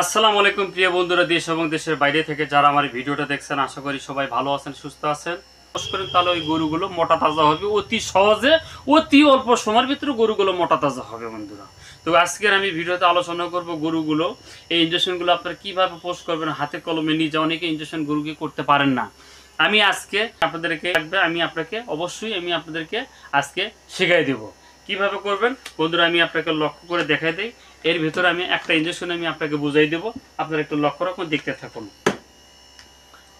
আসসালামু আলাইকুম প্রিয় বন্ধুরা, দেশ এবং দেশের বাইরে থেকে যারা আমার ভিডিওটা দেখছেন, আশা করি সবাই ভালো আছেন, সুস্থ আছেন। বিশেষ করে তাহলে ওই গরুগুলো মোটা তাজা হবে অতি সহজে, অতি অল্প সময়ের ভিতরে গরুগুলো মোটা তাজা হবে বন্ধুরা। তো আজকের আমি ভিডিওতে আলোচনা করব গরুগুলো এই ইনজেকশনগুলো আপনারা কীভাবে পোস্ট করবেন হাতে কলমে, নিজে অনেকে ইনজেকশন গরুকে করতে পারেন না। আমি আজকে আপনাদেরকে অবশ্যই আজকে শেখাই দেবো কিভাবে করবেন বন্ধুরা। আমি আপনাকে লক্ষ্য করে দেখাই দিই। এর ভিতরে আমি একটা ইনজেকশন আমি আপনাকে বুঝাই দেবো, আপনারা একটু লক্ষ্য রাখুন, দেখতে থাকুন।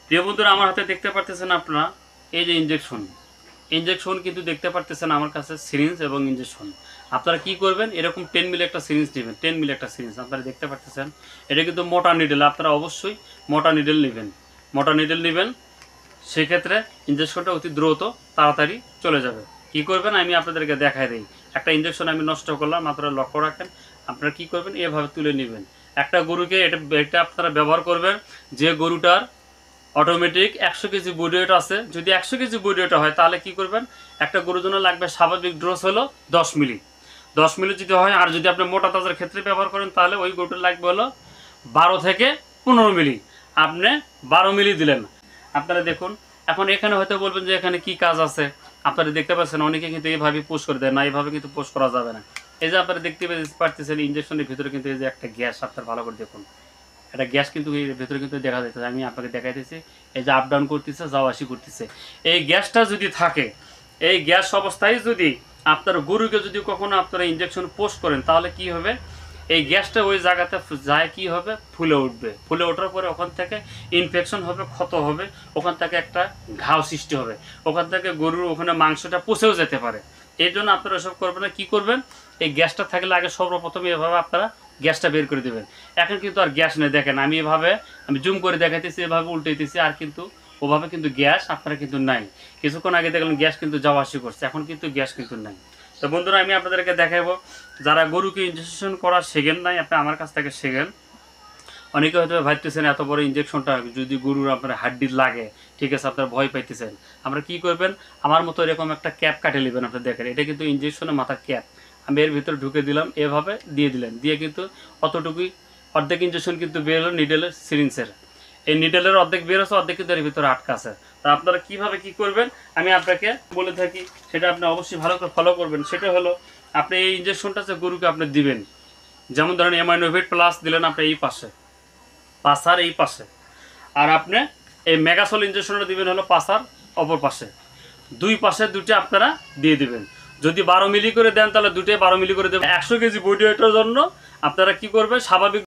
প্রিয় বন্ধুরা, আমার হাতে দেখতে পারতেছেন আপনারা এই যে ইনজেকশন কিন্তু দেখতে পারতেছেন আমার কাছে সিরিঞ্জ এবং ইনজেকশন। আপনারা কি করবেন, এরকম 10 মিলি একটা সিরিঞ্জ নেবেন, 10 মিলি একটা সিরিঞ্জ আপনারা দেখতে পারতেছেন। এটা কিন্তু মোটা নিডেল, আপনারা অবশ্যই মোটা নিডেল নেবেন। সেক্ষেত্রে ইনজেকশনটা অতি দ্রুত তাড়াতাড়ি চলে যাবে। কি করবেন আমি আপনাদেরকে দেখাই দিই। একটা ইনজেকশন আমি নষ্ট করলাম, আপনারা লক্ষ্য রাখেন। আপনারা কি করবেন, এভাবে তুলে নেবেন একটা গরুকে। এটা আপনারা ব্যবহার করবেন যে গরুটার অটোমেটিক 100 কেজি বডি ওয়েট আছে। যদি 100 কেজি বডি ওয়েট হয় তাহলে কি করবেন, একটা গরুর জন্য লাগবে স্বাভাবিক ডোজ হলো 10 মিলি। 10 মিলি যদি হয়, আর যদি আপনি মোটা তাজার ক্ষেত্রে ব্যবহার করেন তাহলে ওই গরুটার লাগবে হলো 12 থেকে 15 মিলি। আপনি 12 মিলি দিলেন। আপনারা দেখুন, এখন এখানে হয়তো বলবেন যে এখানে কি কাজ আছে। আপনারা দেখতে পাচ্ছেন অনেকে কিন্তু এইভাবে পোস্ট করে দেয় না, এইভাবে কিন্তু পোস্ট করা যাবে না। এই যে আপনারা দেখতে পাচ্ছেন ইনজেকশনের ভিতরে কিন্তু এই যে একটা গ্যাস, আপনারা ভালো করে দেখুন, একটা গ্যাস কিন্তু এর ভিতরে কিন্তু দেখা যাচ্ছে। আমি আপনাকে দেখাইতেছি, এই যে আপ ডাউন করতেছে, যাওয়া আসি করতেছে। এই গ্যাসটা যদি থাকে, এই গ্যাস অবস্থায় যদি আপনার গরুকে যদি কখনো আপনারা ইনজেকশন পোস্ট করেন তাহলে কি হবে, এই গ্যাসটা ওই জায়গাতে যায়, কি হবে, ফুলে উঠবে। ফুলে ওঠার পরে ওখান থেকে ইনফেকশন হবে, ক্ষত হবে, ওখান থেকে একটা ঘাও সৃষ্টি হবে, ওখান থেকে গরুর ওখানে মাংসটা পচেও যেতে পারে। এই জন্য আপনারা এসব করবেন না। কী করবেন, এই গ্যাসটা থাকলে আগে সর্বপ্রথম এভাবে আপনারা গ্যাসটা বের করে দেবেন। এখন কিন্তু আর গ্যাস নেই, দেখেন আমি জুম করে দেখাইতেছি, এভাবে উল্টাইতেছি, আর কিন্তু ওভাবে কিন্তু গ্যাস আপনারা কিন্তু নাই। কিছুক্ষণ আগে দেখলেন গ্যাস কিন্তু যাওয়া আসি করছে, এখন কিন্তু গ্যাস কিন্তু নাই। তো বন্ধুরা, আমি আপনাদেরকে দেখাবো, যারা গরুকে ইনজেকশন করা শেখেন নাই, আপনি আমার কাছ থেকে শেখেন। অনেকে হয়তো ভাবতেছেন এত বড় ইনজেকশনটা যদি গরুর আপনার হাড্ডির লাগে, ঠিক আছে, আপনারা ভয় পাইতেছেন। আমরা কি করবেন, আমার মতো এরকম একটা ক্যাপ কাটে নেবেন। আপনি দেখেন, এটা কিন্তু ইনজেকশনের মাথার ক্যাপ। আমি এর ভিতরে ঢুকে দিলাম, এভাবে দিয়ে দিলেন, দিয়ে কিন্তু অতটুকুই অর্ধেক ইনজেকশন কিন্তু বের হলো নিডেলের সিরিঞ্জের। এই নিডেলের অর্ধেক বের হচ্ছে, অর্ধেক কিন্তু এর ভিতরে আটকা আছে। তা আপনারা কীভাবে কী করবেন আমি আপনাকে বলে থাকি, সেটা আপনি অবশ্যই ভালো করে ফলো করবেন। সেটা হলো, আপনি এই ইনজেকশনটা যে গরুকে আপনি দিবেন, যেমন ধরেন অ্যামাইনোভিট প্লাস দিলেন আপনি এই পাশে, পাশার এই পাশে, আর আপনি এই মেগাসল ইনজেকশনটা দিবেন হলো পাশার অপর পাশে। দুই পাশে দুটো আপনারা দিয়ে দিবেন। যদি 12 মিলি করে দেন তাহলে দুটোই 12 মিলি করে দেবেন। 100 কেজি বডি ওয়েটের জন্য আপনারা কি করবেন, স্বাভাবিক